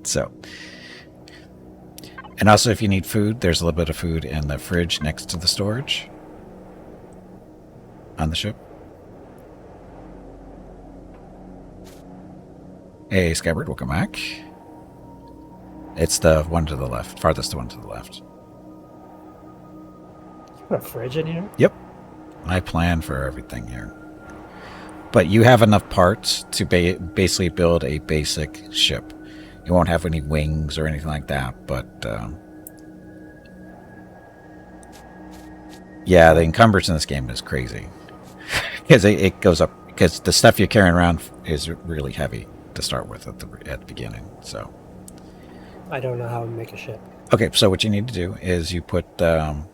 So, and also if you need food, there's a little bit of food in the fridge next to the storage on the ship. Hey, Skybird, welcome back. It's the one to the left, farthest one to the left. You put a fridge in here? Yep. I plan for everything here. But you have enough parts to basically build a basic ship. You won't have any wings or anything like that, but yeah, the encumbrance in this game is crazy. Because it goes up, because the stuff you're carrying around is really heavy to start with at the beginning. So I don't know how to make a ship. okay, so what you need to do is you put the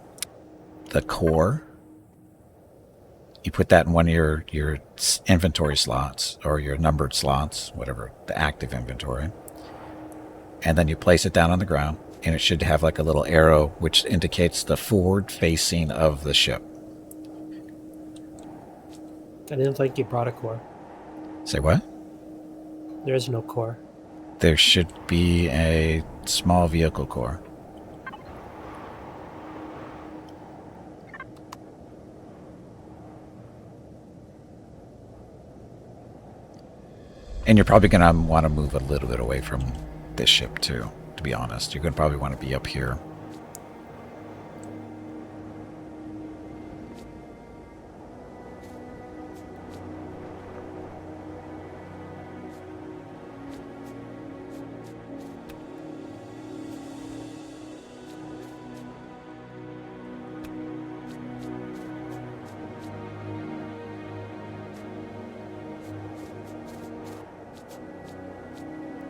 core. You put that in one of your inventory slots or your numbered slots, whatever, the active inventory. And then you place it down on the ground, and it should have like a little arrow which indicates the forward facing of the ship. I didn't think you brought a core. Say what? There is no core. There should be a small vehicle core. And you're probably going to want to move a little bit away from this ship too, to be honest. You're going to probably want to be up here.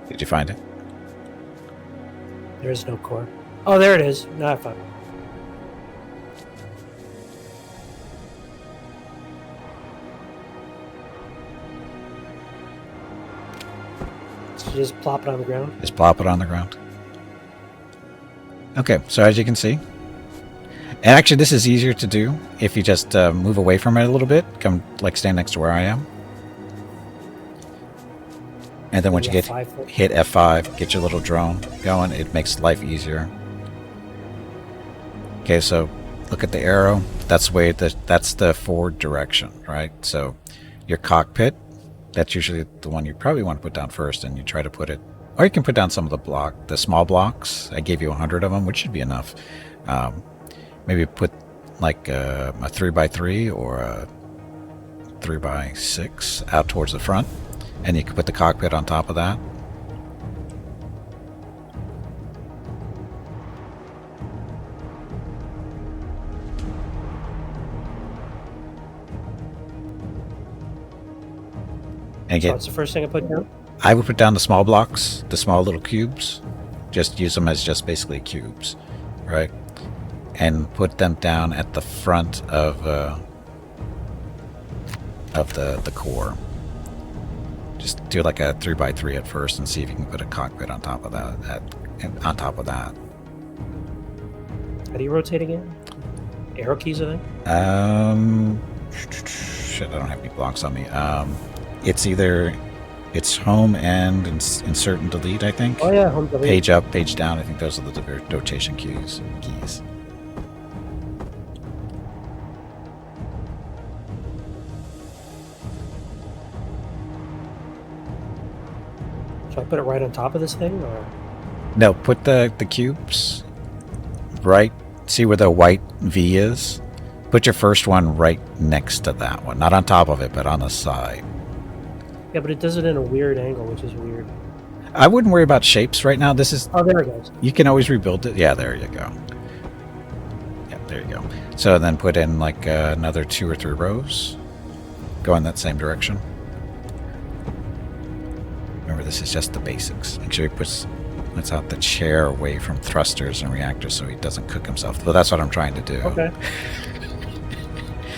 Did you find it? There is no core. Oh, there it is. Now I found it. So just plop it on the ground? Just plop it on the ground. Okay, so as you can see, and actually this is easier to do if you just move away from it a little bit. Come, like, stand next to where I am. And then once you hit F5, get your little drone going, it makes life easier. Okay, so look at the arrow. That's the forward direction, right? So your cockpit, that's usually the one you probably want to put down first, and you try to put it, or you can put down some of the small blocks. I gave you 100 of them, which should be enough. Maybe put like a 3x3 or a 3x6 out towards the front. And you can put the cockpit on top of that. And again, So what's the first thing I put down? I would put down the small blocks, the small little cubes. Just use them as just basically cubes, right? And put them down at the front of the core. Just do like a 3x3 at first and see if you can put a cockpit on top of that. On top of that. How do you rotate again? Arrow keys, I think? Shit, I don't have any blocks on me. It's either home and insert and delete, I think. Oh yeah, home delete. Page up, page down. I think those are the rotation keys. Should I put it right on top of this thing, or? No, put the cubes right. See where the white V is? Put your first one right next to that one. Not on top of it, but on the side. Yeah, but it does it in a weird angle, which is weird. I wouldn't worry about shapes right now. This is... Oh, there it goes. You can always rebuild it. Yeah, there you go. Yeah, there you go. So then put in like another 2 or 3 rows. Go in that same direction. Remember, this is just the basics. Make sure he puts out the chair away from thrusters and reactors so he doesn't cook himself. But that's what I'm trying to do. Okay.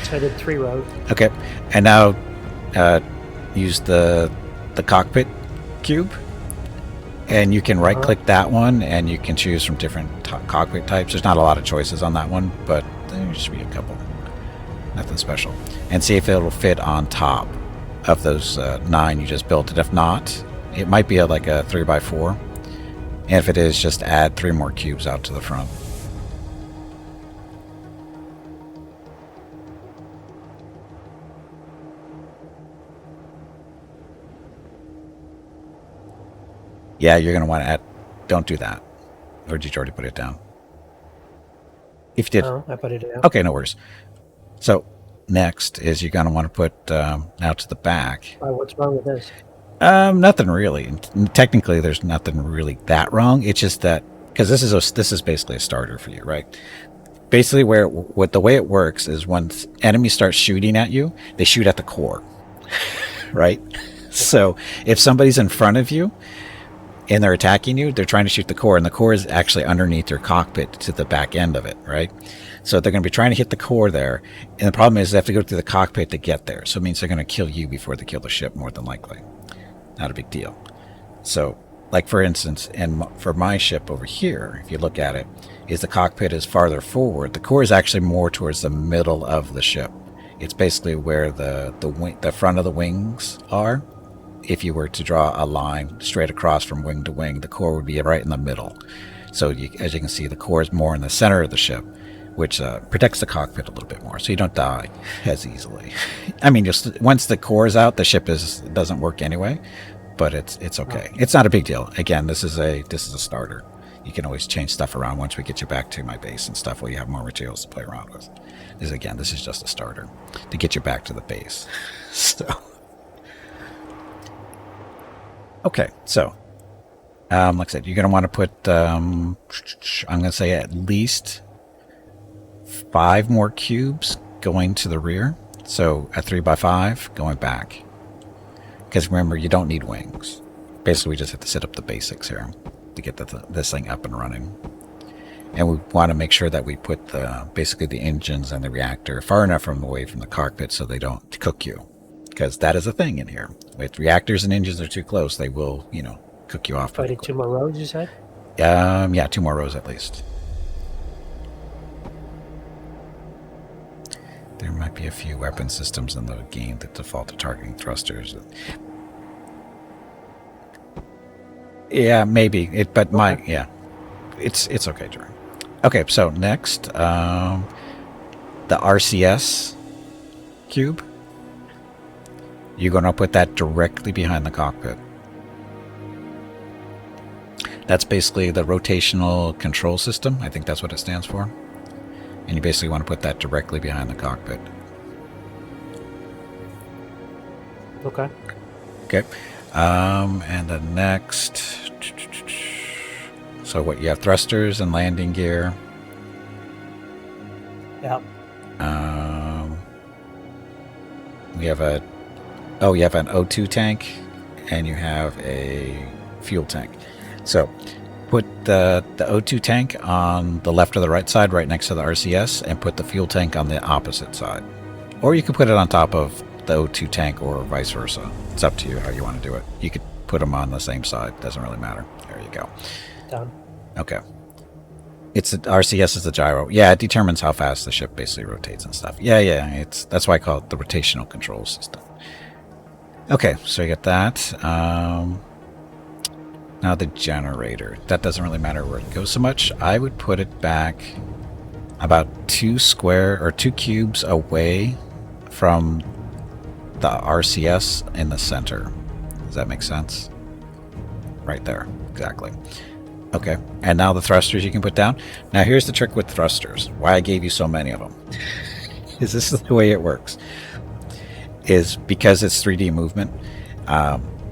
So I did 3 rows. Okay. And now use the cockpit cube. And you can right-click that one, and you can choose from different cockpit types. There's not a lot of choices on that one, but there should be a couple. Nothing special. And see if it'll fit on top of those 9 you just built. And if not, it might be like a 3x4. And if it is, just add 3 more cubes out to the front. Yeah, you're going to want to add... Don't do that. Or did you already put it down? If you did... No, I put it down. Okay, no worries. So, next is you're going to want to put out to the back. Why, what's wrong with this? Nothing really. Technically, there's nothing really that wrong. It's just that... Because this is basically a starter for you, right? Basically, the way it works is once enemies start shooting at you, they shoot at the core, right? So, if somebody's in front of you, and they're attacking you, they're trying to shoot the core, and the core is actually underneath your cockpit to the back end of it, right? So they're going to be trying to hit the core there, and the problem is they have to go through the cockpit to get there. So it means they're going to kill you before they kill the ship, more than likely. Not a big deal. So, like for instance, for my ship over here, if you look at it, is the cockpit is farther forward. The core is actually more towards the middle of the ship. It's basically where the front of the wings are. If you were to draw a line straight across from wing to wing, the core would be right in the middle. So as you can see, the core is more in the center of the ship, which protects the cockpit a little bit more, so you don't die as easily. I mean, just once the core is out, the ship doesn't work anyway, but it's okay. It's not a big deal. Again, this is a starter. You can always change stuff around once we get you back to my base and stuff where you have more materials to play around with. This is just a starter to get you back to the base. So. Okay, so, like I said, you're going to want to put, I'm going to say at least 5 more cubes going to the rear. So, a 3x5 going back. Because remember, you don't need wings. Basically, we just have to set up the basics here to get this thing up and running. And we want to make sure that we put basically the engines and the reactor far enough away from the cockpit so they don't cook you. Because that is a thing in here. If reactors and engines are too close, they will, cook you off. Fighting 2 more rows, you said? Yeah, 2 more rows at least. There might be a few weapon systems in the game that default to targeting thrusters. Yeah, maybe. It's okay, Jordan. Okay, so next, the RCS cube. You're going to put that directly behind the cockpit. That's basically the rotational control system. I think that's what it stands for. And you basically want to put that directly behind the cockpit. Okay. Okay. And the next... So what, you have thrusters and landing gear. Yeah. We have a... Oh, you have an O2 tank, and you have a fuel tank. So, put the O2 tank on the left or the right side, right next to the RCS, and put the fuel tank on the opposite side. Or you could put it on top of the O2 tank, or vice versa. It's up to you how you want to do it. You could put them on the same side. Doesn't really matter. There you go. Done. Okay. RCS is the gyro. Yeah, it determines how fast the ship basically rotates and stuff. Yeah. That's why I call it the rotational control system. Okay, so you get that. Now the generator. That doesn't really matter where it goes so much. I would put it back about 2 cubes away from the RCS in the center. Does that make sense? Right there. Exactly. Okay, and now the thrusters you can put down. Now here's the trick with thrusters. Why I gave you so many of them. Is this the way it works? Is because it's 3D movement.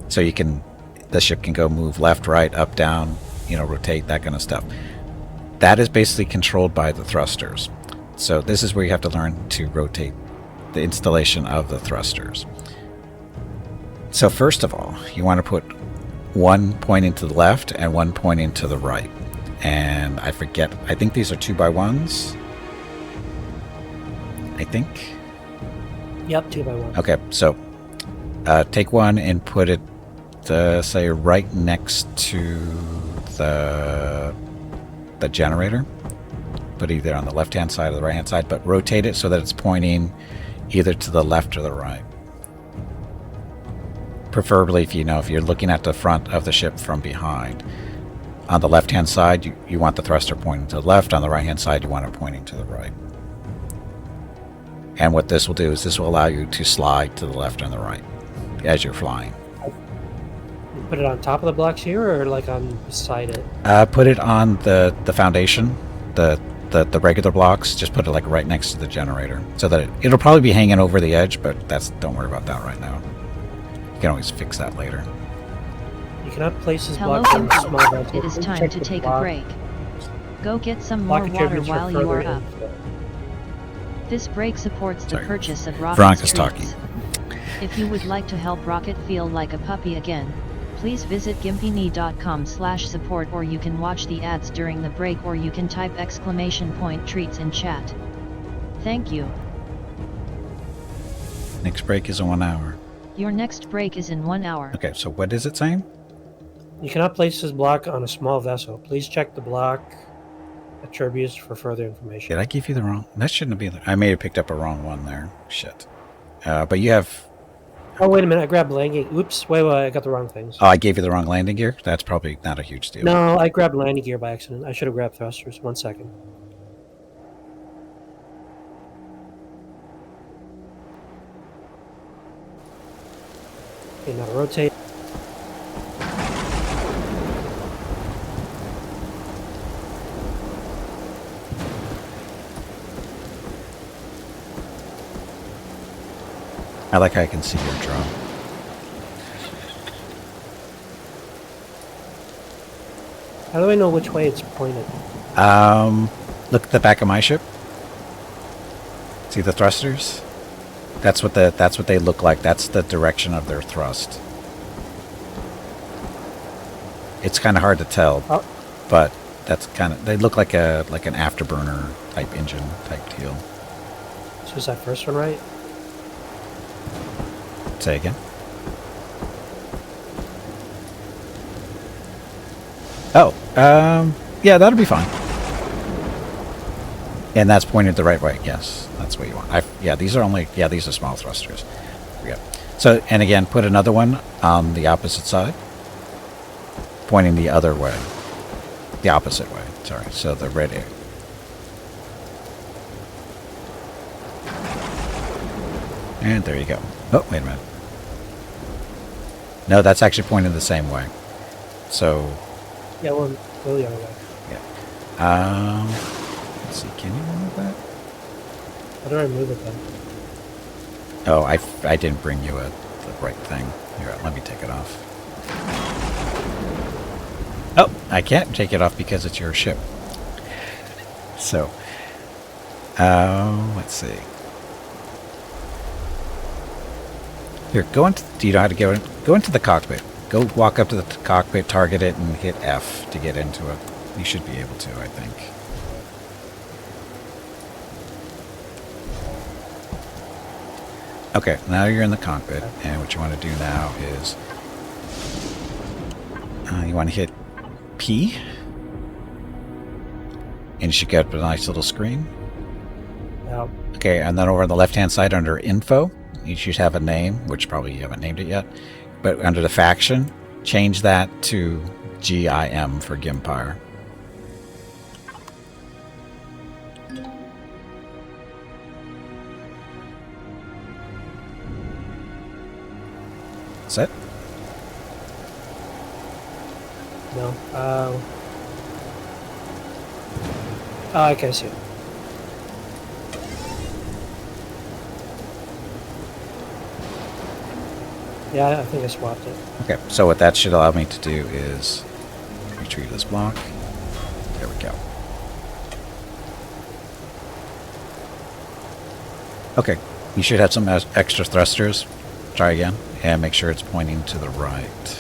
So the ship can go move left, right, up, down, rotate, that kind of stuff. That is basically controlled by the thrusters. So this is where you have to learn to rotate the installation of the thrusters. So first of all, you want to put one pointing to the left and one pointing to the right. And I think these are 2x1s. I think. Yep, 2x1. Okay, so take one and put it, say, right next to the generator. Put it either on the left-hand side or the right-hand side, but rotate it so that it's pointing either to the left or the right. Preferably if you're looking at the front of the ship from behind. on the left-hand side, you want the thruster pointing to the left. On the right-hand side, you want it pointing to the right. And what this will do is this will allow you to slide to the left and the right as you're flying. You put it on top of the blocks here, or like on beside it? Put it on the foundation, the regular blocks. Just put it like right next to the generator, so that it'll probably be hanging over the edge. But don't worry about that right now. You can always fix that later. You cannot place this Hello, block on a small vessel. it is Please time check to the take a block. break. Go get some Block more water contributes for while you further are up. info. This break supports the Sorry. purchase of Rocket's Veronica's treats. talking. If you would like to help Rocket feel like a puppy again, please visit gimpyknee.com/support, or you can watch the ads during the break, or you can type !treats in chat. Thank you. Next break is in 1 hour. Your next break is in 1 hour. Okay, so what is it saying? You cannot place this block on a small vessel. Please check the block attributes for further information. Did I give you the wrong? That shouldn't have been. I may have picked up a wrong one there. Shit. But you have. Oh, wait a minute. I grabbed landing. Oops. Wait, I got the wrong things. Oh, I gave you the wrong landing gear. That's probably not a huge deal. No, I grabbed landing gear by accident. I should have grabbed thrusters. 1 second. Okay, now to rotate. I like how I can see your drone. How do I know which way it's pointed? Look at the back of my ship. See the thrusters? That's what they look like. That's the direction of their thrust. It's kind of hard to tell, but that's kind of, they look like an afterburner type engine type deal. So is that first one right? Say again. Oh, yeah, that'll be fine. And that's pointed the right way. Yes, that's what you want. These are small thrusters. Yeah. So, and again, put another one on the opposite side, pointing the other way, the opposite way. Sorry. So the red area. And there you go. Oh, wait a minute. No, that's actually pointing the same way. So. Yeah, well, go the other way. Yeah. Let's see. Can you move that? How do I move it then? Oh, I didn't bring you the right thing. Here, let me take it off. Oh, I can't take it off because it's your ship. So, let's see. Here, do you know how to go into the cockpit? Go walk up to the cockpit, target it, and hit F to get into it. You should be able to, I think. Okay, now you're in the cockpit, and what you want to do now is you want to hit P, and you should get a nice little screen. Now, Okay, and then over on the left-hand side under Info, you should have a name, which probably you haven't named it yet. But under the faction, change that to GIM for Gimpire. That's it? no. Oh, I can see it. Yeah, I think I swapped it. Okay, so what that should allow me to do is retrieve this block. There we go. Okay, you should have some extra thrusters. Try again, and make sure it's pointing to the right.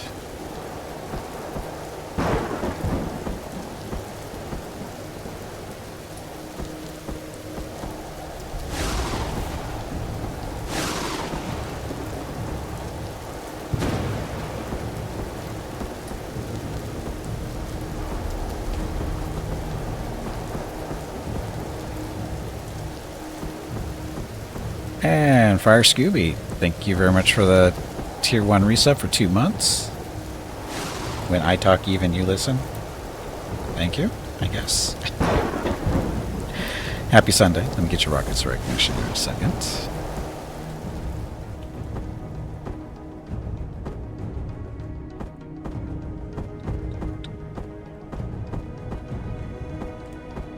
And Fire Scooby, thank you very much for the Tier 1 resub for 2 months. When I talk, even you listen. Thank you, I guess. Happy Sunday. Let me get your rockets recognition in a second.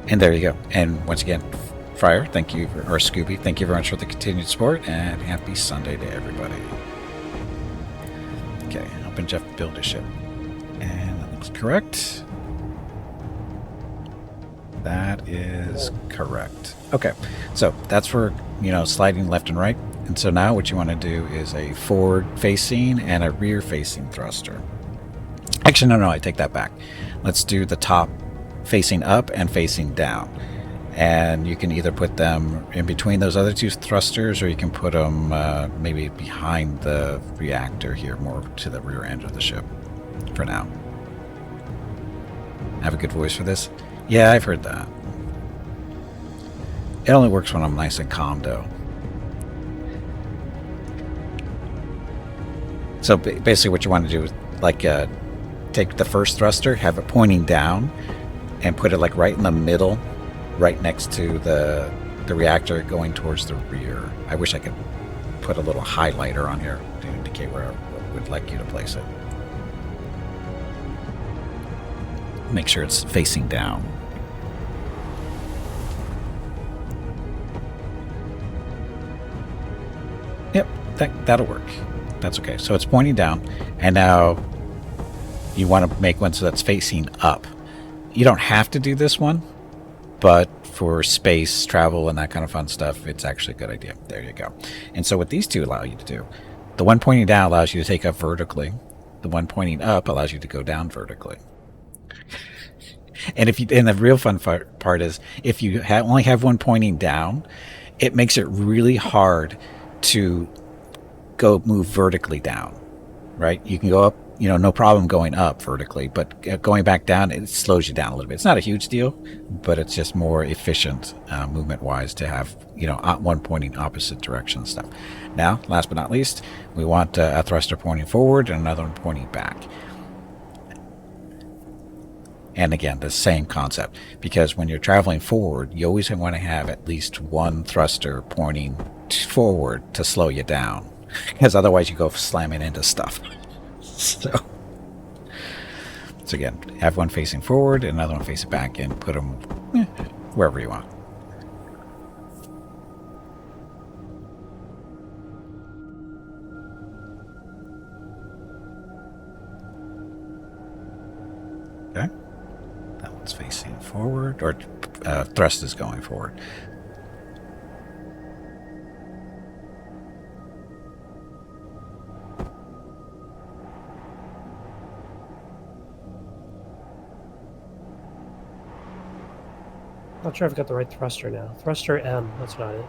And there you go. And once again, Fryer, thank you, or Scooby, thank you very much for the continued support, and happy Sunday to everybody. Okay, helping Jeff build his ship. And that looks correct. That is correct. Okay, so that's for, sliding left and right. And so now what you want to do is a forward-facing and a rear-facing thruster. Actually, no, I take that back. Let's do the top facing up and facing down. And you can either put them in between those other two thrusters, or you can put them maybe behind the reactor here, more to the rear end of the ship for now. I have a good voice for this? Yeah, I've heard that. It only works when I'm nice and calm, though. So basically what you want to do is take the first thruster, have it pointing down, and put it right in the middle, right next to the reactor going towards the rear. I wish I could put a little highlighter on here to indicate where I would like you to place it. Make sure it's facing down. Yep, that'll work. That's okay. So it's pointing down, and now you want to make one so that's facing up. You don't have to do this one, but for space travel and that kind of fun stuff, it's actually a good idea. There you go. And so what these two allow you to do, the one pointing down allows you to take up vertically. The one pointing up allows you to go down vertically. And the real fun part is, if you only have one pointing down, it makes it really hard to move vertically down, right? You can go up, no problem going up vertically, but going back down, it slows you down a little bit. It's not a huge deal, but it's just more efficient movement-wise to have, one pointing opposite direction and stuff. Now, last but not least, we want a thruster pointing forward and another one pointing back. And again, the same concept, because when you're traveling forward, you always want to have at least one thruster pointing forward to slow you down, because otherwise you go slamming into stuff. So again, have one facing forward and another one facing back, and put them wherever you want. Okay. That one's facing forward, or thrust is going forward. Not sure if I got the right thruster now. Thruster M, that's not it.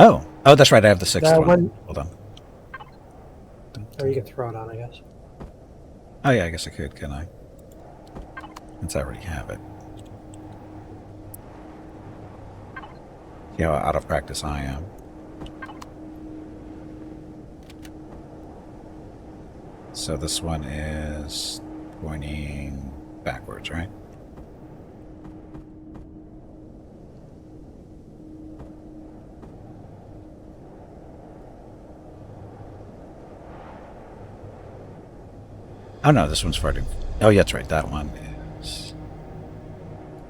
Oh, that's right. I have the sixth one. Hold on. Or you can throw it on, I guess. Oh yeah, I guess I could, can I? Since I already have it. See how out of practice I am. So this one is pointing backwards, right? Oh no, this one's farting. Oh yeah, that's right. That one is...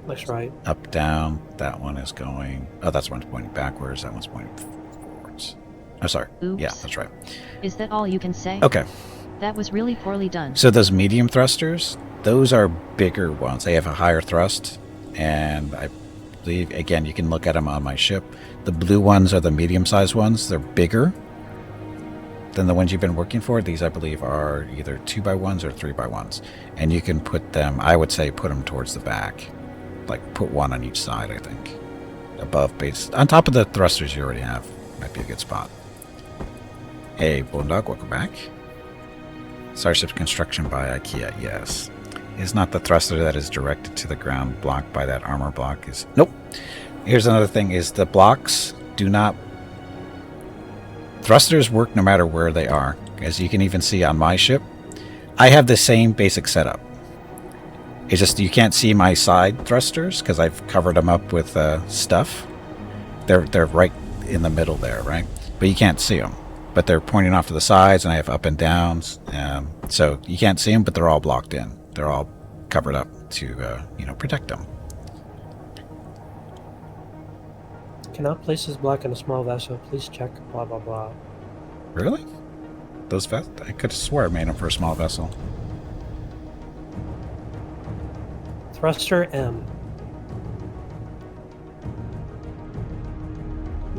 Looks right. Up, down. That one is going... Oh, that's one's pointing backwards. That one's pointing forwards. Oh, sorry. Oops. Yeah, that's right. Is that all you can say? Okay. That was really poorly done. So those medium thrusters, those are bigger ones. They have a higher thrust, and I believe, again, you can look at them on my ship. The blue ones are the medium-sized ones. They're bigger than the ones you've been working for. These, I believe, are either 2x1s or 3x1s. And you can put them, I would say, put them towards the back. Like, put one on each side, I think. Above base. On top of the thrusters you already have. Might be a good spot. Hey, Boondog, welcome back. Starship construction by IKEA, yes. Is not the thruster that is directed to the ground blocked by that armor block is... Nope. Here's another thing, is the blocks do not... Thrusters work no matter where they are. As you can even see on my ship, I have the same basic setup. It's just you can't see my side thrusters because I've covered them up with stuff. They're right in the middle there, right? But you can't see them. But they're pointing off to the sides, and I have up and downs. So you can't see them, but they're all blocked in. They're all covered up to protect them. Cannot place this block in a small vessel. Please check. Blah blah blah. Really? Those I could have swore I made them for a small vessel. Thruster M.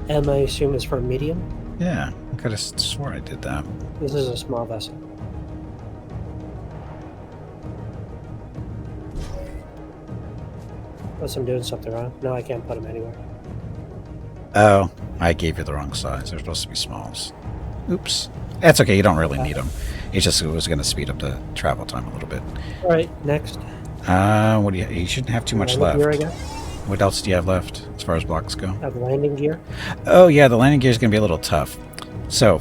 M, I assume, is for medium. Yeah, I could have swore I did that. This is a small vessel. Unless I'm doing something wrong. No, I can't put them anywhere. Oh, I gave you the wrong size. They're supposed to be smalls. Oops. That's okay. You don't really need them. It's just it was going to speed up the travel time a little bit. All right, next. What do you shouldn't have too much left. Gear, I guess. What else do you have left as far as blocks go? Have landing gear. Oh yeah, the landing gear is going to be a little tough. So,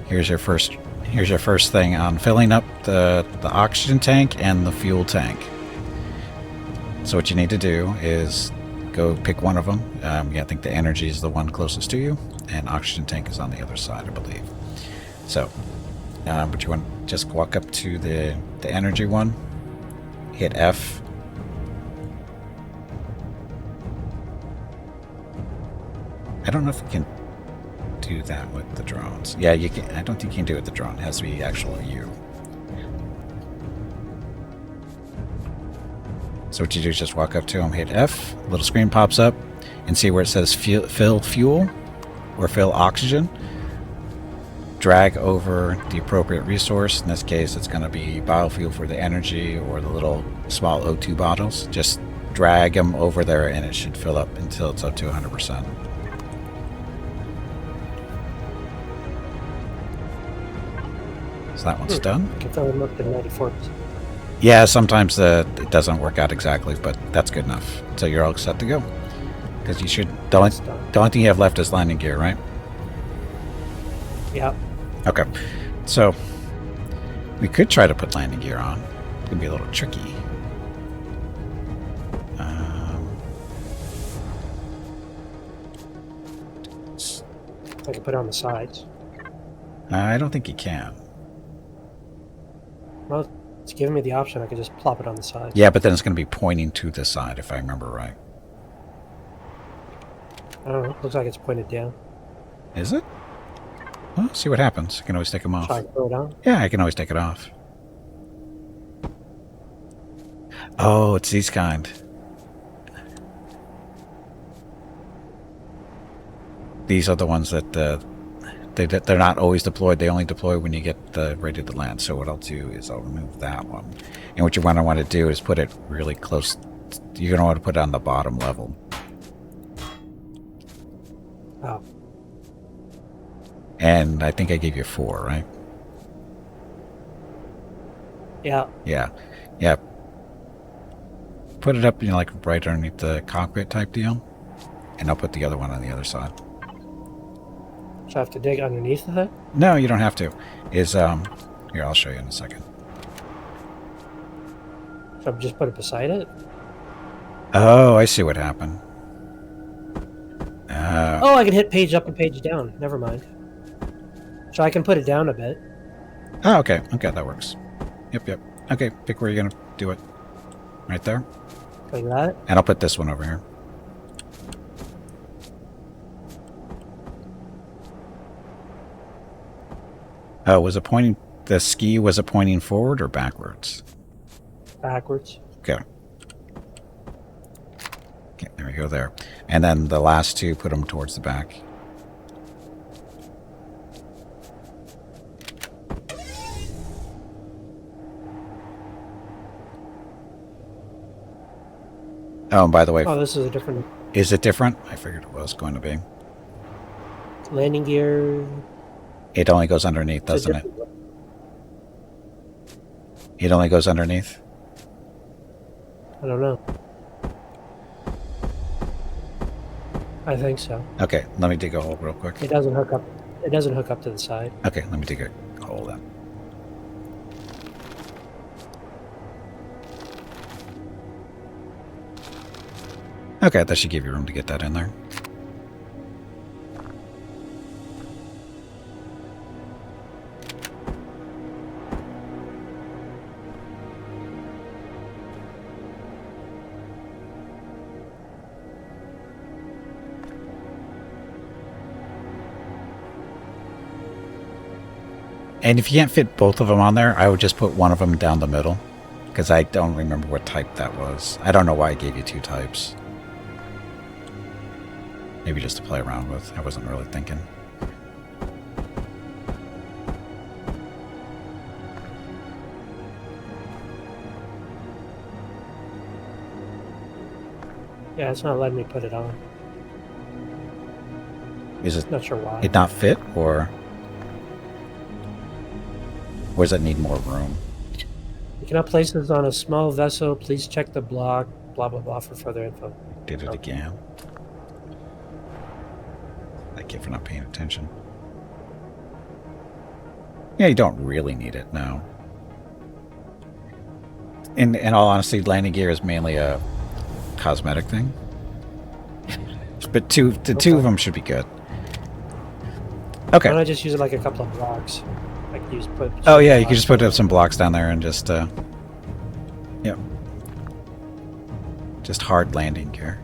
here's your first thing on filling up the oxygen tank and the fuel tank. So what you need to do is go pick one of them. I think the energy is the one closest to you, and oxygen tank is on the other side, I believe. So, but you want to just walk up to the energy one, hit F. I don't know if you can do that with the drones. Yeah, you can. I don't think you can do it with the drone. It has to be actual you. So what you do is just walk up to them, hit F, a little screen pops up, and see where it says fill fuel or fill oxygen. Drag over the appropriate resource. In this case, it's going to be biofuel for the energy or the little small O2 bottles. Just drag them over there and it should fill up until it's up to 100%. So that one's done. I can fill them up to 94%. Yeah, sometimes it doesn't work out exactly, but that's good enough. So you're all set to go. Because you should. The only thing you have left is landing gear, right? Yeah. Okay. So we could try to put landing gear on. It's gonna be a little tricky. I can put it on the sides. I don't think you can. Well, it's giving me the option. I could just plop it on the side. Yeah, but then it's going to be pointing to the side, if I remember right. I don't know. Looks like it's pointed down. Is it? Well, see what happens. I can always take them off. Try to throw it on. Yeah, I can always take it off. Oh, it's these kind. These are the ones that they're not always deployed. They only deploy when you get ready to land. So what I'll do is I'll remove that one. And what you want to do is put it really close. You're going to want to put it on the bottom level. Oh. And I think I gave you 4, right? Yeah. Yeah. Yeah. Put it up, like right underneath the cockpit type deal. And I'll put the other one on the other side. So I have to dig underneath the thing? No, you don't have to. Here, I'll show you in a second. So I just put it beside it? Oh, I see what happened. Oh, I can hit page up and page down. Never mind. So I can put it down a bit. Oh, okay. Okay, that works. Yep. Okay, pick where you're going to do it. Right there. Like that? And I'll put this one over here. Oh, was it pointing... The ski, was it pointing forward or backwards? Backwards. Okay. Okay, there we go there. And then the last 2, put them towards the back. Oh, and by the way... Oh, this is a different... Is it different? I figured it was going to be. Landing gear... It only goes underneath, doesn't it? It only goes underneath? I don't know. I think so. Okay, let me dig a hole real quick. It doesn't hook up. It doesn't hook up to the side. Okay, let me dig a hole then. Okay, that should give you room to get that in there. And if you can't fit both of them on there, I would just put one of them down the middle. Because I don't remember what type that was. I don't know why I gave you 2 types. Maybe just to play around with. I wasn't really thinking. Yeah, it's not letting me put it on. Is it Not sure why. it not fit, or does it need more room? You cannot place this on a small vessel. Please check the block. Blah blah blah for further info. Did it again. Thank you for not paying attention. Yeah, you don't really need it, no. In all honesty, landing gear is mainly a cosmetic thing. But two of them should be good. Okay. Why don't I just use it like a couple of blocks? I could use put. Oh yeah, you could just put up some blocks down there and just yep. Just hard landing gear.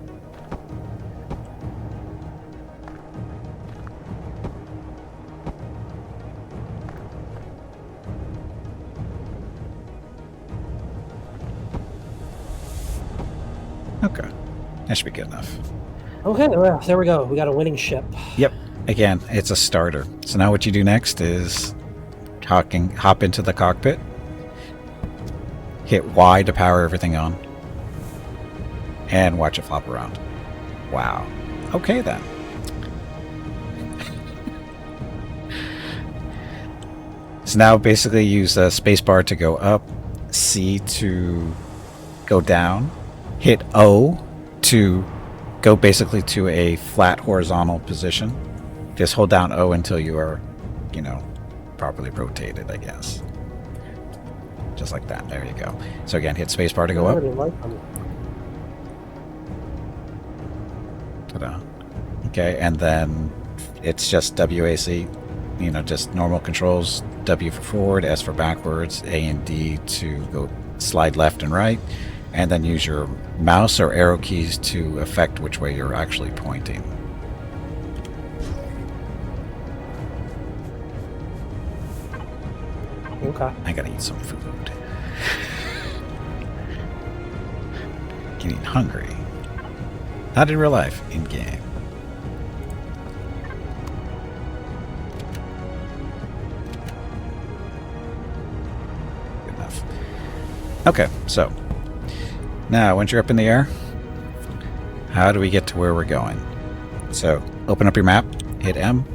Okay. That should be good enough. Okay, well, there we go. We got a winning ship. Yep. Again, it's a starter. So now what you do next is hop into the cockpit, hit Y to power everything on, and watch it flop around. Wow. Okay then. So now basically use the spacebar to go up, C to go down, hit O to go basically to a flat horizontal position. Just hold down O until you are, properly rotated, I guess. Just like that. There you go. So again, hit spacebar to go up. Ta-da. Okay, and then it's just WAC, just normal controls. W for forward, S for backwards, A and D to go slide left and right, and then use your mouse or arrow keys to affect which way you're actually pointing. Okay. I gotta eat some food. Getting hungry. Not in real life, in game. Good enough. Okay, so now once you're up in the air, how do we get to where we're going? So open up your map, hit M,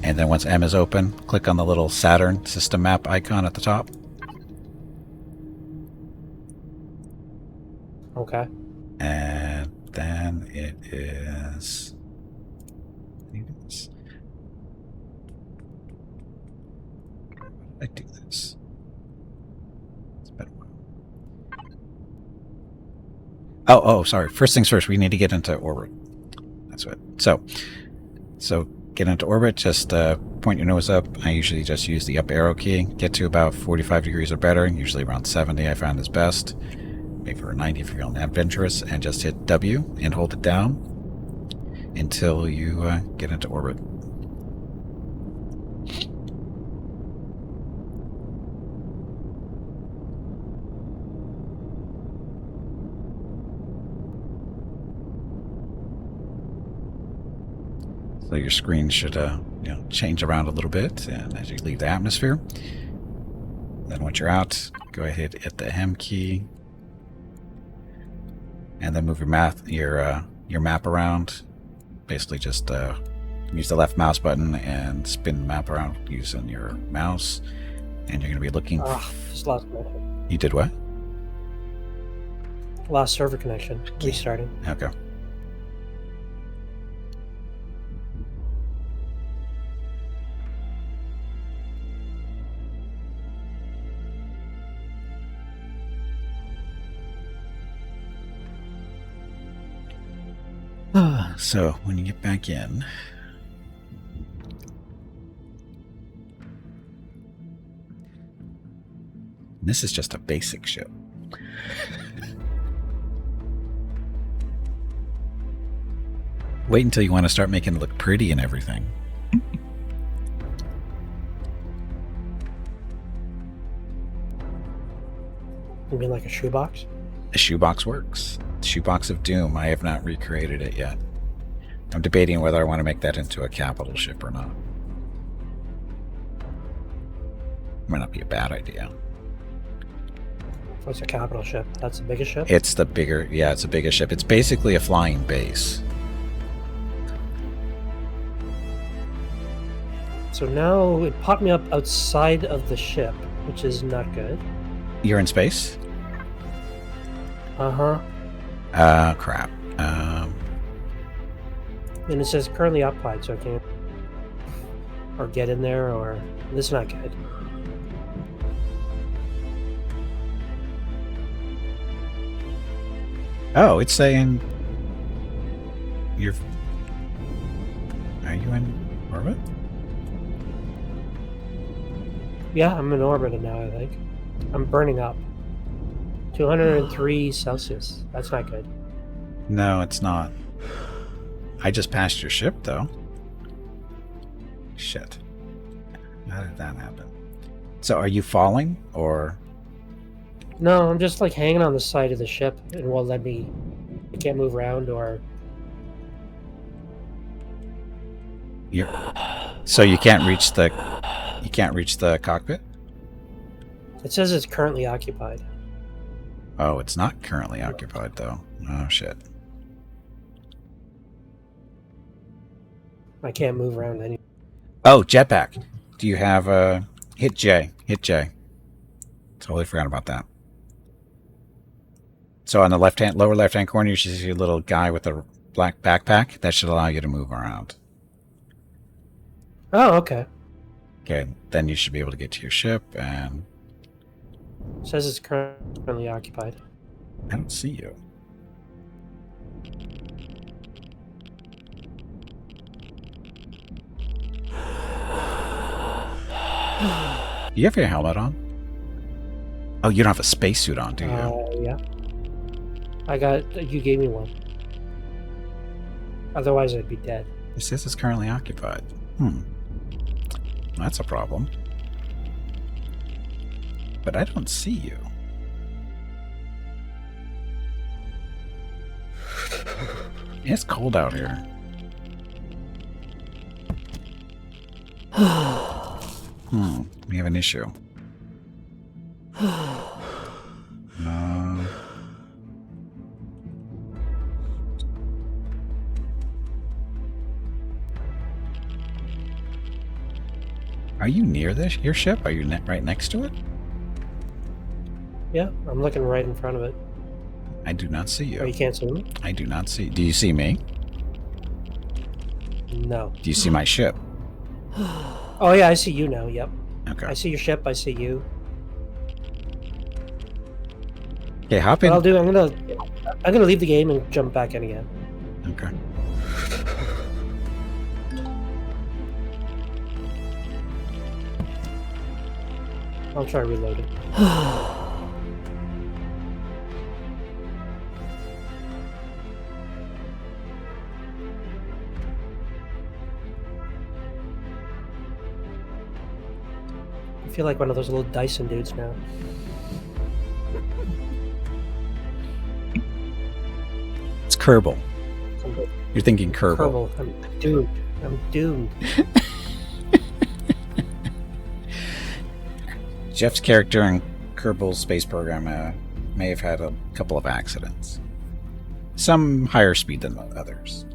and then once M is open, click on the little Saturn system map icon at the top. Okay. And then it is... I do this. It's been a while. Oh, sorry. First things first, we need to get into orbit. That's it. So get into orbit, just point your nose up. I usually just use the up arrow key. Get to about 45 degrees or better, usually around 70 I found is best. Maybe for 90 if you're feeling adventurous, and just hit W and hold it down until you get into orbit. So your screen should change around a little bit, and as you leave the atmosphere. Then once you're out, go ahead hit the M key, and then move your map around. Basically, just use the left mouse button and spin the map around using your mouse, and you're going to be looking. Just lost connection. You did what? Lost server connection. Restarting. Okay. So when you get back in, this is just a basic ship. Wait until you want to start making it look pretty and everything. You mean like a shoebox? The shoebox works. The shoebox of doom. I have not recreated it yet. I'm debating whether I want to make that into a capital ship or not. Might not be a bad idea. What's a capital ship? That's the biggest ship? It's the bigger, yeah, it's the biggest ship. It's basically a flying base. So now it popped me up outside of the ship, which is not good. You're in space? Uh-huh. Crap. And it says currently occupied, so I can't or get in there, or this is not good. Oh, it's saying you're. Are you in orbit? Yeah, I'm in orbit now, I think. I'm burning up. 203 Celsius. That's not good. No, it's not. I just passed your ship, though. Shit. How did that happen? So, are you falling, or? No, I'm just like hanging on the side of the ship and won't let me. I can't move around or. You're. So you can't reach the. You can't reach the cockpit. It says it's currently occupied. Oh, it's not currently occupied, though. Oh shit. I can't move around any. Oh, jetpack. Do you have hit J? Hit J. Totally forgot about that. So on the lower left-hand corner, you should see a little guy with a black backpack. That should allow you to move around. Oh, okay. Okay, then you should be able to get to your ship, and It says it's currently occupied. I don't see you. You have your helmet on? Oh, you don't have a spacesuit on, do you? Yeah. I got. You gave me one. Otherwise, I'd be dead. It says it's currently occupied. That's a problem. But I don't see you. It's cold out here. We have an issue. Are you near your ship? Are you right next to it? Yeah, I'm looking right in front of it. I do not see you. Oh, you can't see me? I do not see. Do you see me? No. Do you see my ship? Oh yeah, I see you now. Yep. Okay. I see your ship. I see you. Okay, hop What in. I'll do, I'm gonna leave the game and jump back in again. Okay. I'll try reloading. I feel like one of those little Dyson dudes now. It's Kerbal. You're thinking Kerbal. Kerbal. I'm doomed. I'm doomed. Jeff's character in Kerbal's space program may have had a couple of accidents. Some higher speed than others.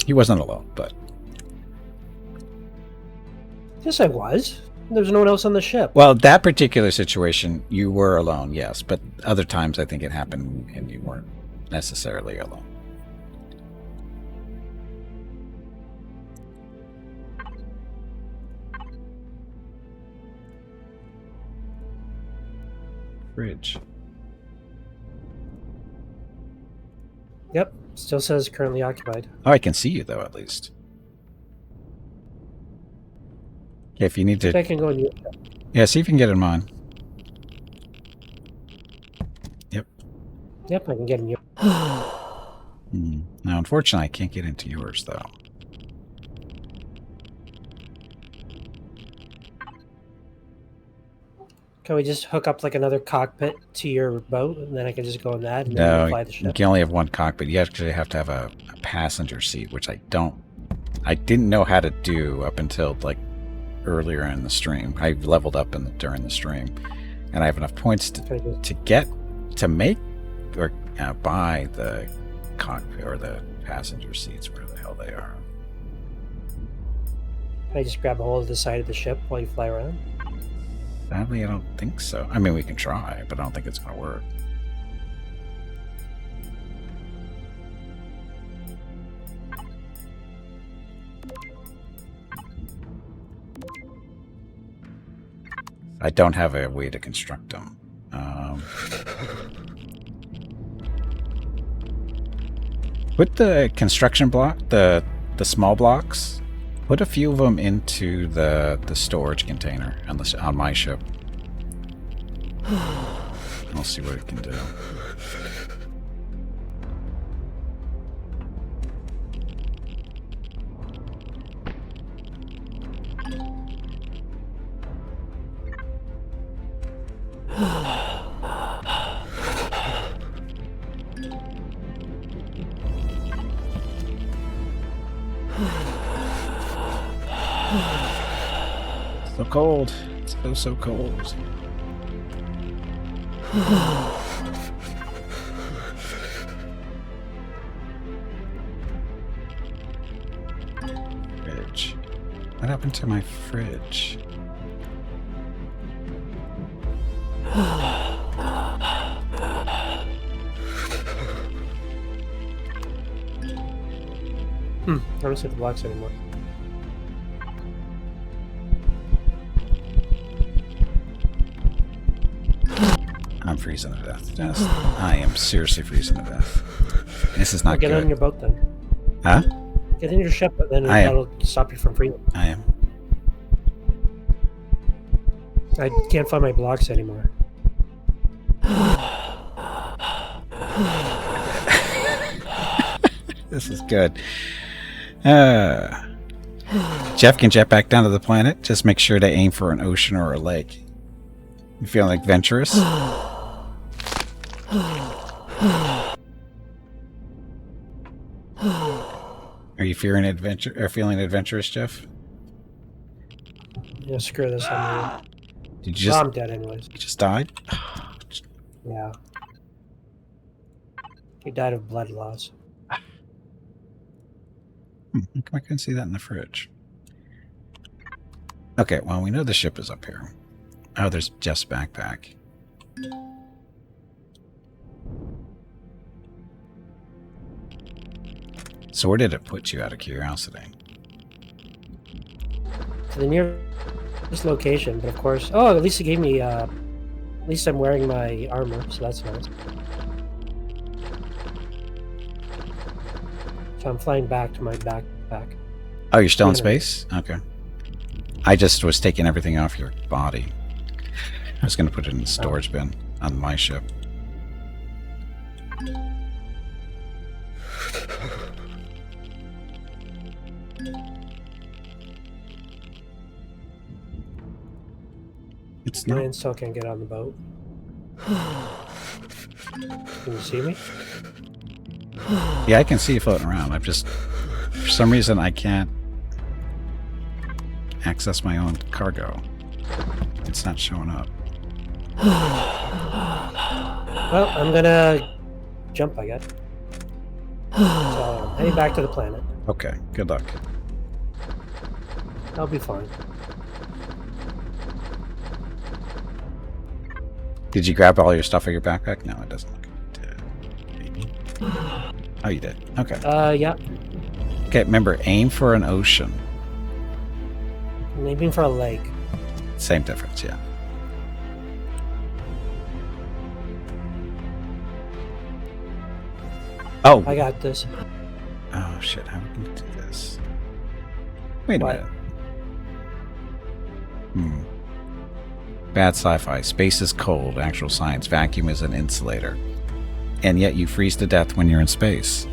He wasn't alone, but... Yes, I was. There's no one else on the ship. Well, that particular situation, you were alone, yes. But other times I think it happened and you weren't necessarily alone. Bridge. Yep, still says currently occupied. Oh, I can see you though, at least. Okay, if you need I to, can go in your... yeah, see if you can get in mine. Yep, I can get in your... Now, unfortunately, I can't get into yours though. Can we just hook up like another cockpit to your boat, and then I can just go in that, and then No, we'll fly the you ship? can only have one cockpit. You actually have to have a passenger seat, which I didn't know how to do up until like earlier in the stream. I leveled up during the stream, and I have enough points to make or buy the cockpit or the passenger seats, where the hell they are. Can I just grab a hold of the side of the ship while you fly around? Sadly, I don't think so. I mean, we can try, but I don't think it's going to work. I don't have a way to construct them. Put the construction block, the small blocks, put a few of them into the storage container on my ship. We'll see what it can do. So cold. It's so cold. Fridge. What happened to my fridge? I don't see the blocks anymore. I'm freezing to death. I am seriously freezing to death. This is not Get good. on your boat then. Huh? Get in your ship, and then that'll stop you from freezing. I am. I can't find my blocks anymore. This is good. Jeff can jet back down to the planet. Just make sure to aim for an ocean or a lake. You feeling adventurous? Are you feeling adventurous, Jeff? Yeah, screw this. Did you just? I'm dead anyways. You just died? Yeah. He died of blood loss. How come I couldn't see that in the fridge? Okay, well, we know the ship is up here. Oh, there's Jeff's backpack. So where did it put you, out of curiosity? To the nearest location, but of course... Oh, at least it gave me... at least I'm wearing my armor, so that's nice. So I'm flying back to my backpack. Oh, you're still in space? Okay. I just was taking everything off your body. I was going to put it in the storage bin on my ship. It's not. Ryan still can't get on the boat. Can you see me? Yeah, I can see you floating around. I've just, for some reason, I can't access my own cargo. It's not showing up. Well, I'm gonna jump, I guess. So I'm heading back to the planet. Okay, good luck. I'll be fine. Did you grab all your stuff out of your backpack? No, it doesn't look good. Maybe. Oh, you did. Okay. Yeah. Okay, remember, aim for an ocean. I'm aiming for a lake. Same difference, yeah. Oh! I got this. Oh, shit. How can we do this? Wait a What? minute. Bad sci-fi. Space is cold. Actual science. Vacuum is an insulator. And yet you freeze to death when you're in space.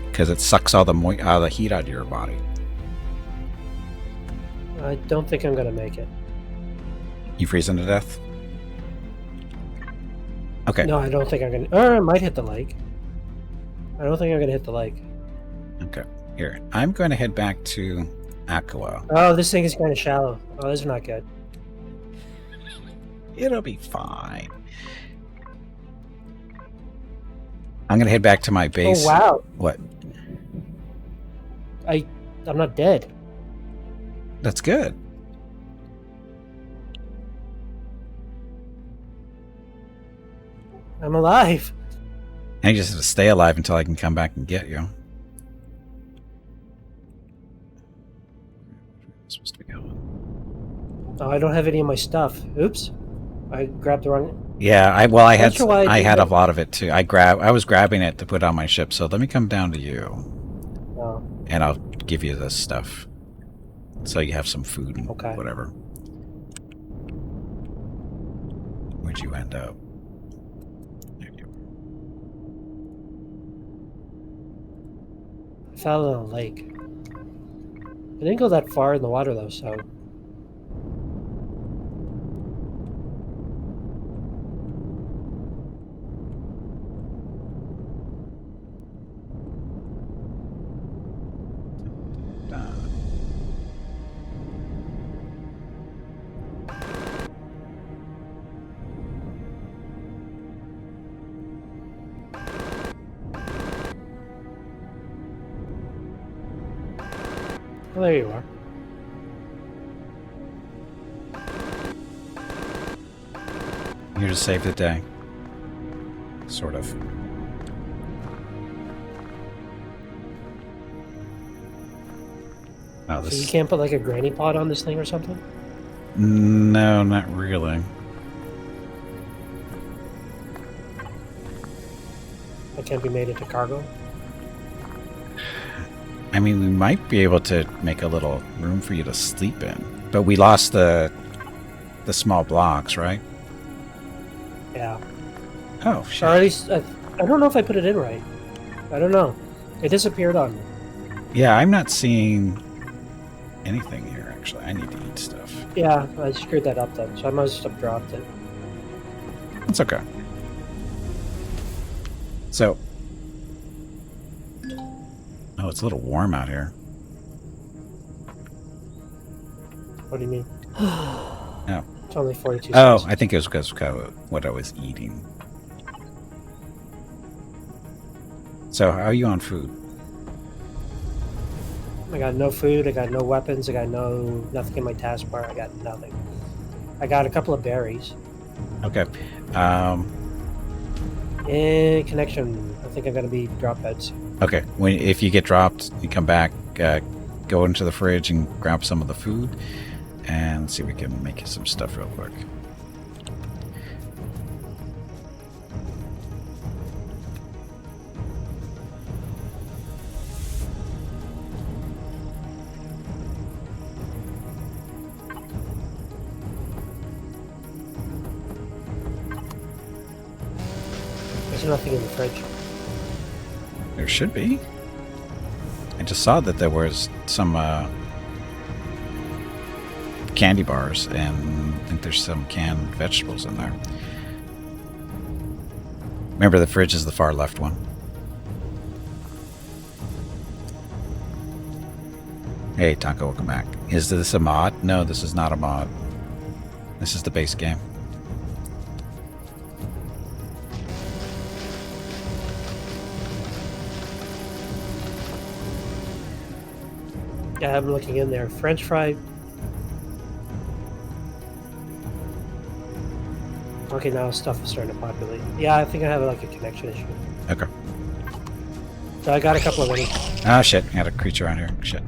Because it sucks all the heat out of your body. I don't think I'm gonna make it. You freezing to death? Okay. No, I don't think I'm gonna. Or I might hit the lake. I don't think I'm gonna hit the lake. Okay. Here. I'm going to head back to Aqua. Oh, this thing is kind of shallow. Oh, this is not good. It'll be fine. I'm going to head back to my base. Oh wow! What? I'm not dead. That's good. I'm alive. And you just have to stay alive until I can come back and get you. Where am I supposed to be going? Oh, I don't have any of my stuff. Oops. I grabbed the wrong. Yeah, I Not had sure why I I did had a that. lot of it too. I was grabbing it to put on my ship. So let me come down to you, Oh, and I'll give you this stuff, so you have some food and Okay. whatever. Where'd you end up? There you I fell in a lake. I didn't go that far in the water though, so. are. Well, there you are. Here to save the day. Sort of. Oh, So you this. can't put like a granny pod on this thing or something? No, not really. That can't be made into cargo? I mean, we might be able to make a little room for you to sleep in, but we lost the small blocks, right? Yeah. Oh Or shit! at least, I don't know if I put it in right. I don't know. It disappeared on me. Yeah, I'm not seeing anything here. Actually, I need to eat stuff. Yeah, I screwed that up then, so I must have dropped it. It's okay. So, oh, it's a little warm out here. What do you mean? Oh. It's only 42 Oh, cents. I think it was because of what I was eating. So, how are you on food? I got no food, I got no weapons, I got nothing in my taskbar, I got nothing. I got a couple of berries. Okay. And connection. I think I'm gonna be drop beds. Okay. If you get dropped, you come back, go into the fridge and grab some of the food, and see if we can make you some stuff real quick. There's nothing in the fridge. There should be. I just saw that there was some candy bars, and I think there's some canned vegetables in there. Remember, the fridge is the far left one. Hey, Taco, welcome back. Is this a mod? No, this is not a mod. This is the base game. Yeah, I'm looking in there. French fry. Okay, now stuff is starting to populate. Yeah, I think I have like a connection issue. Okay. So I got a couple of minis. Ah, shit. I got a creature on here. Shit.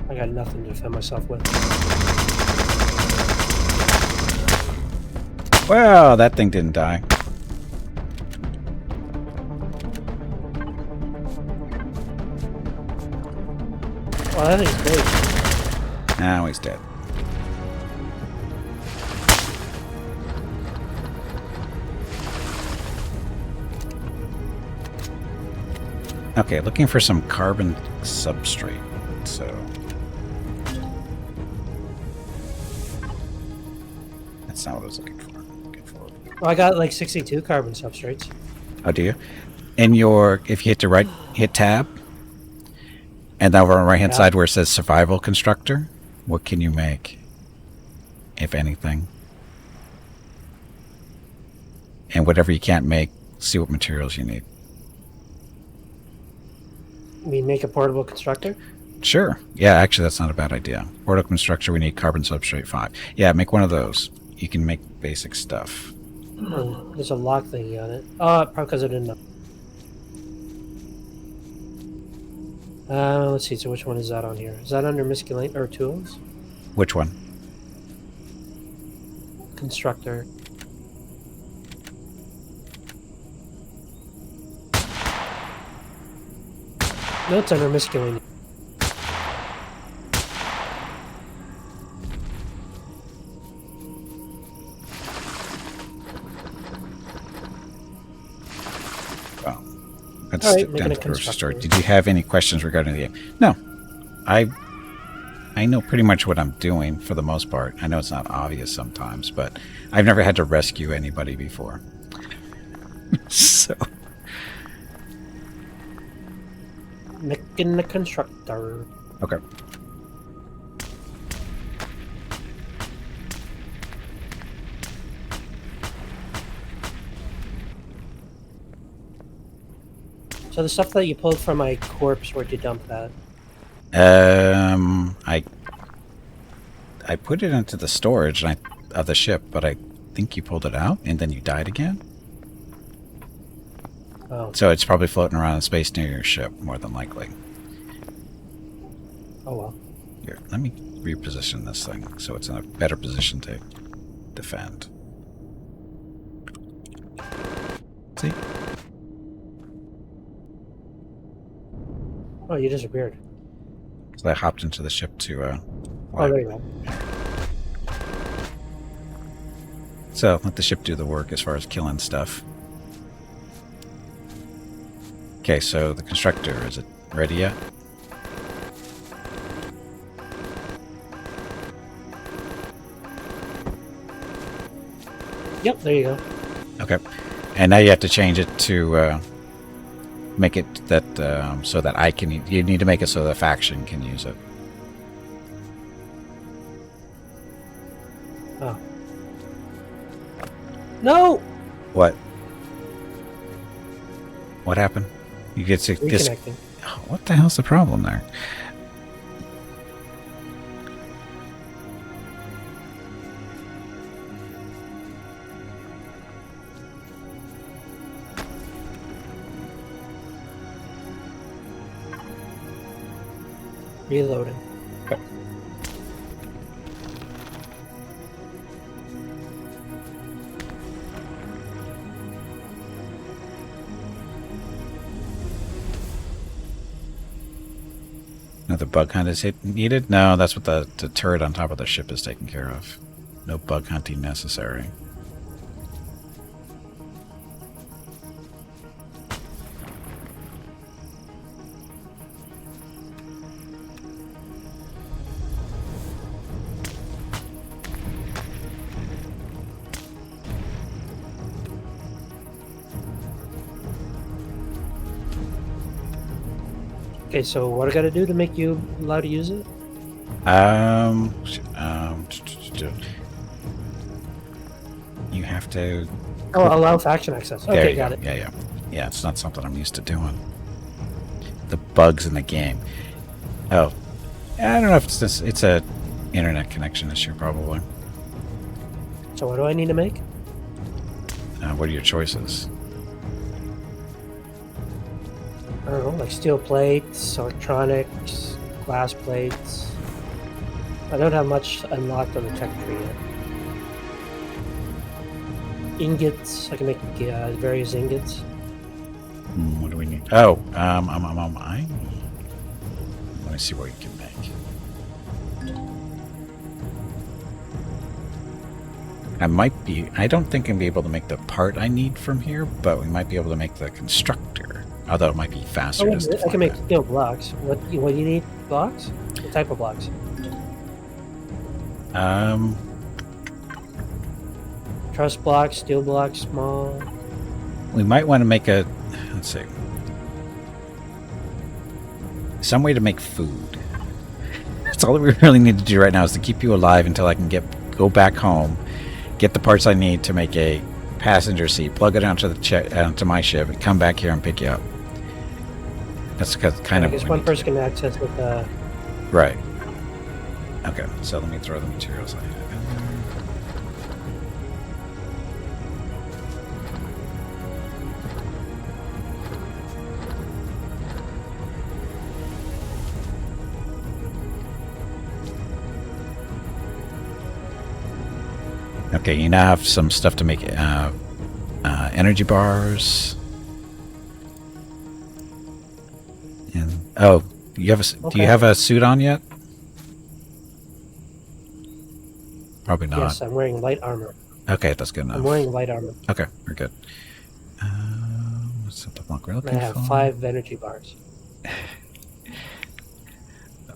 I got nothing to defend myself with. Well, that thing didn't die. Well, I think it's big. Now he's dead. Okay, looking for some carbon substrate. So that's not what I was looking for. Well, I got like 62 carbon substrates. Oh, do you? In your, if you hit tab, and over on the right hand side where it says survival constructor, what can you make, if anything? And whatever you can't make, see what materials you need. You mean make a portable constructor? Sure. Yeah, actually, that's not a bad idea. Portable constructor, we need carbon substrate 5. Yeah, make one of those. You can make basic stuff. Oh, there's a lock thingy on it. Oh, probably because I didn't know. Let's see. So which one is that on here? Is that under miscellaneous or tools? Which one? Constructor. No, it's under miscellaneous. Well, let's All right, skip down making a to the grocery store. constructor. Did you have any questions regarding the game? No. I know pretty much what I'm doing for the most part. I know it's not obvious sometimes, but I've never had to rescue anybody before. So, Making the constructor. okay. So the stuff that you pulled from my corpse, where'd you dump that? I put it into the storage of the ship, but I think you pulled it out and then you died again. Oh. So it's probably floating around in space near your ship, more than likely. Oh well. Here, let me reposition this thing so it's in a better position to defend. See? Oh, you disappeared. So I hopped into the ship to Oh, there you go. So let the ship do the work as far as killing stuff. Okay, so the constructor, is it ready yet? Yep, there you go. Okay. And now you have to change it to make it that so that I can. You need to make it so the faction can use it. Oh. No! What? What happened? You get to Reconnecting. Oh, what the hell's the problem there? Reloading. Another bug hunt is needed? No, that's what the turret on top of the ship is taken care of. No bug hunting necessary. Okay, so what I gotta do to make you allowed to use it? You have to. Oh, allow faction access. There Okay, you got go. it. Yeah. It's not something I'm used to doing. The bugs in the game. Oh, I don't know if it's this. It's a internet connection issue, probably. So what do I need to make? What are your choices? I don't know, like steel plates, electronics, glass plates. I don't have much unlocked on the tech tree yet. Ingots. I can make various ingots. What do we need? Oh, I me see what we can make. I don't think I'll be able to make the part I need from here, but we might be able to make the constructor. Although it might be faster. I can make steel blocks. What do you need? Blocks? What type of blocks? Truss blocks, steel blocks, small. We might want to make a, let's see, some way to make food. That's all that we really need to do right now is to keep you alive until I can go back home, get the parts I need to make a passenger seat, plug it onto onto my ship, and come back here and pick you up. That's kind of. I guess one person can access it. Right. Okay, so let me throw the materials I have in there. Okay, you now have some stuff to make energy bars. And oh, do you have a suit on yet? Probably not. Yes, I'm wearing light armor. Okay, that's good enough. I'm wearing light armor. Okay, we're good. What's the block we're looking I have for? 5 energy bars.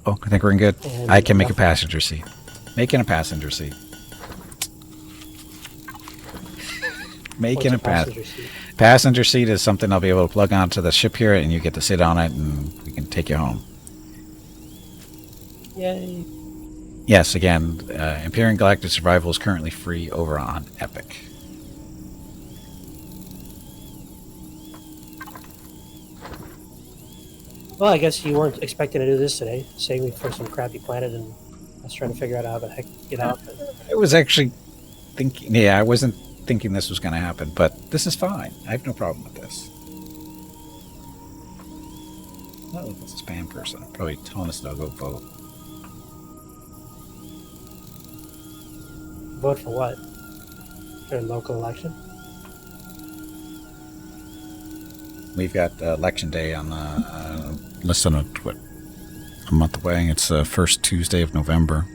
Oh, I think we're in good. And I can make a passenger seat. Making a passenger seat. Making a passenger seat? Passenger seat is something I'll be able to plug onto the ship here, and you get to sit on it, and we can take you home. Yay. Yes, again, Empyrion Galactic Survival is currently free over on Epic. Well, I guess you weren't expecting to do this today, saving me for some crappy planet, and I was trying to figure out how the heck to get out. I was actually thinking, yeah, I wasn't thinking this was going to happen, but this is fine. I have no problem with this. Oh, that's a spam person. Probably telling us to go vote. Vote for what? For a local election? We've got election day on less than a month away. It's the first Tuesday of November.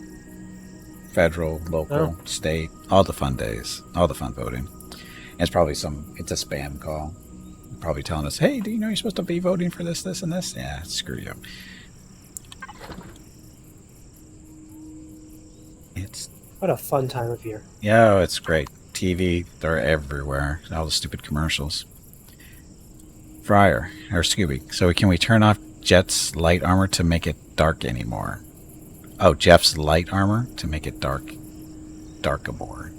Federal, local, state, all the fun days, all the fun voting. And it's probably it's a spam call. Probably telling us, hey, do you know you're supposed to be voting for this, this, and this? Yeah, screw you. What a fun time of year. Yeah, it's great. TV, they're everywhere. All the stupid commercials. Fryer, or Scooby. So can we turn off Jet's light armor to make it dark anymore? Oh, Jeff's light armor to make it darkamore.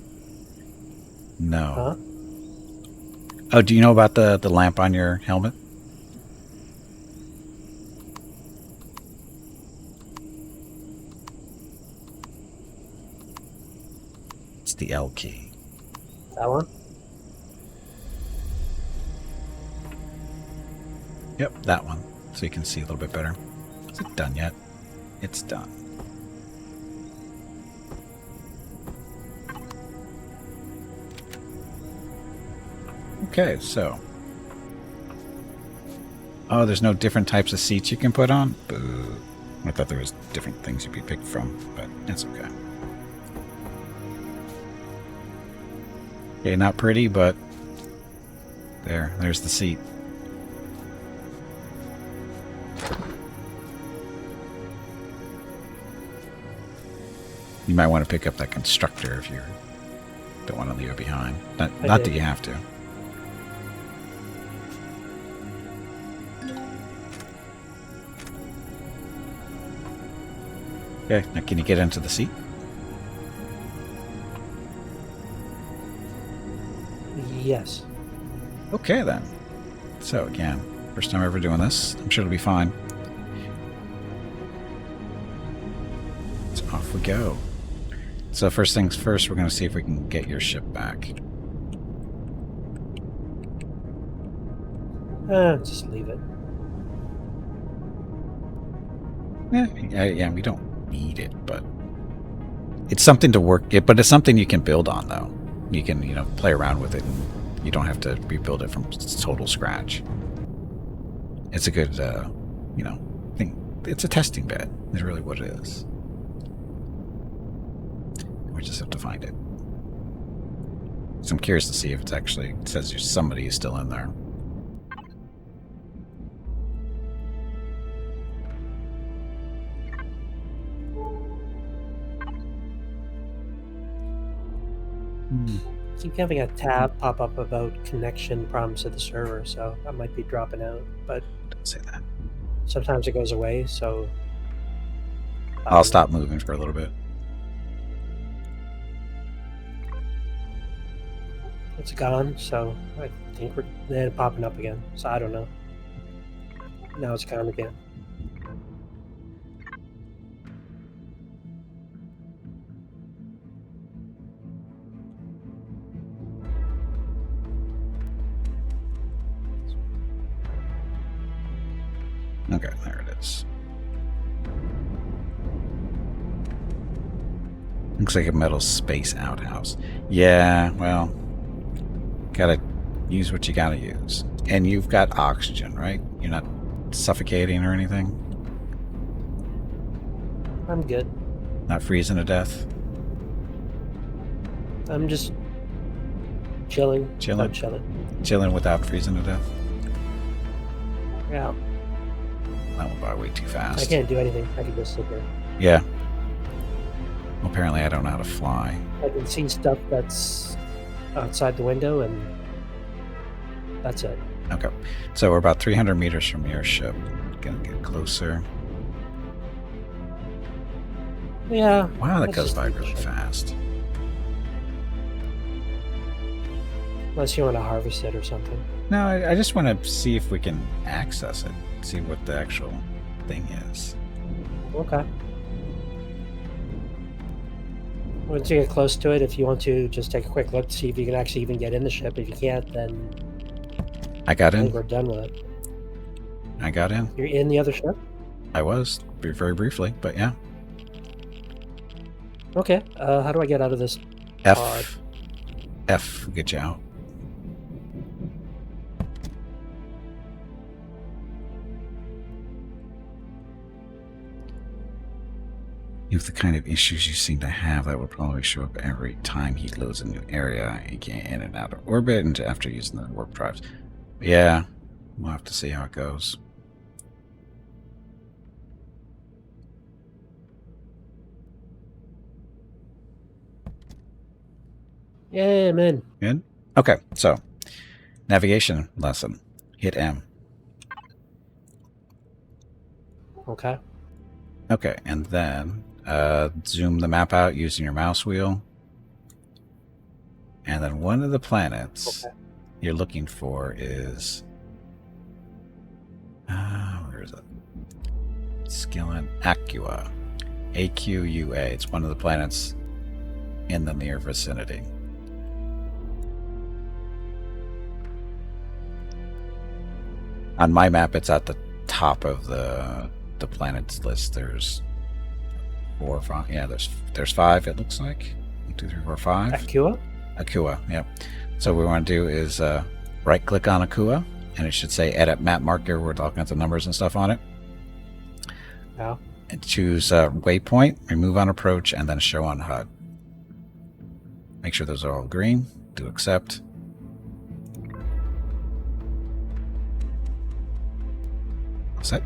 No. Huh? Oh, do you know about the lamp on your helmet? It's the L key. That one? Yep, that one. So you can see a little bit better. Is it done yet? It's done. Okay, so. Oh, there's no different types of seats you can put on? Boo. I thought there was different things you could pick from, but that's okay. Okay, not pretty, but there's the seat. You might want to pick up that constructor if you don't want to leave it behind. Not that you have to. Okay, now can you get into the seat? Yes. Okay then. So again, first time ever doing this. I'm sure it'll be fine. So off we go. So first things first, we're going to see if we can get your ship back. Just leave it. Yeah, we don't need it, but it's something to work. But it's something you can build on, though. You can, play around with it, and you don't have to rebuild it from total scratch. It's a good, thing it's a testing bed. Is really what it is. We just have to find it. So I'm curious to see if it actually says there's somebody who's still in there. Keep having a tab pop up about connection problems to the server, so I might be dropping out. But Don't say that. sometimes it goes away, so I'll stop moving for a little bit. It's gone, so I think we're then popping up again. So I don't know. Now it's gone again. Okay, there it is. Looks like a metal space outhouse. Yeah, well, gotta use what you gotta use. And you've got oxygen, right? You're not suffocating or anything? I'm good. Not freezing to death? I'm just chilling. Chilling? I'm chilling. Chilling without freezing to death? Yeah. That went by way too fast. I can't do anything. I can just sit there. Yeah. Well, apparently I don't know how to fly. I can see stuff that's outside the window, and that's it. Okay. So we're about 300 meters from your ship. Gonna get closer. Yeah. Wow, that let's goes just by leave the really ship. fast. Unless you want to harvest it or something. No, I just want to see if we can access it. See what the actual thing is. Okay. Once you get close to it, if you want to just take a quick look to see if you can actually even get in the ship. If you can't, then I got I think in. we're done with it. I got in. You're in the other ship? I was very briefly, but yeah. Okay. How do I get out of this? F. F will get you out. With the kind of issues you seem to have, that will probably show up every time he loads a new area. He get in and out of orbit and after using the warp drives. Yeah, we'll have to see how it goes. Yeah, I'm in. Good? Okay, so navigation lesson. Hit M. Okay. Okay, and then zoom the map out using your mouse wheel. And then one of the planets you're looking for is... where is it? Skillet Aqua. A-Q-U-A. It's one of the planets in the near vicinity. On my map, it's at the top of the planets list. There's 4 or 5. Yeah, there's 5. It looks like 1, 2, 3, 4, 5. Aqua? Akua. Yep. So what we want to do is right-click on Akua, and it should say Edit Map Marker with all kinds of numbers and stuff on it. Yeah. And choose Waypoint, Remove on Approach, and then Show on HUD. Make sure those are all green. Do Accept. Set.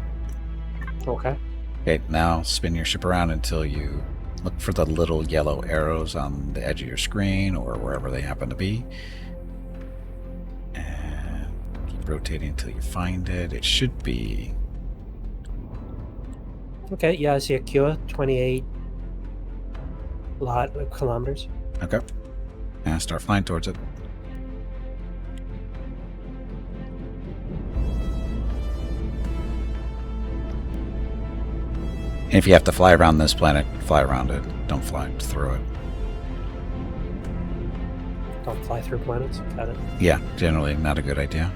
Okay. Okay, now spin your ship around until you look for the little yellow arrows on the edge of your screen or wherever they happen to be. And keep rotating until you find it. It should be... Okay, yeah, I see Aqua, 28 kilometers. Okay. And start flying towards it. And if you have to fly around this planet, fly around it. Don't fly through it. Don't fly through planets. Got it. Yeah, generally not a good idea.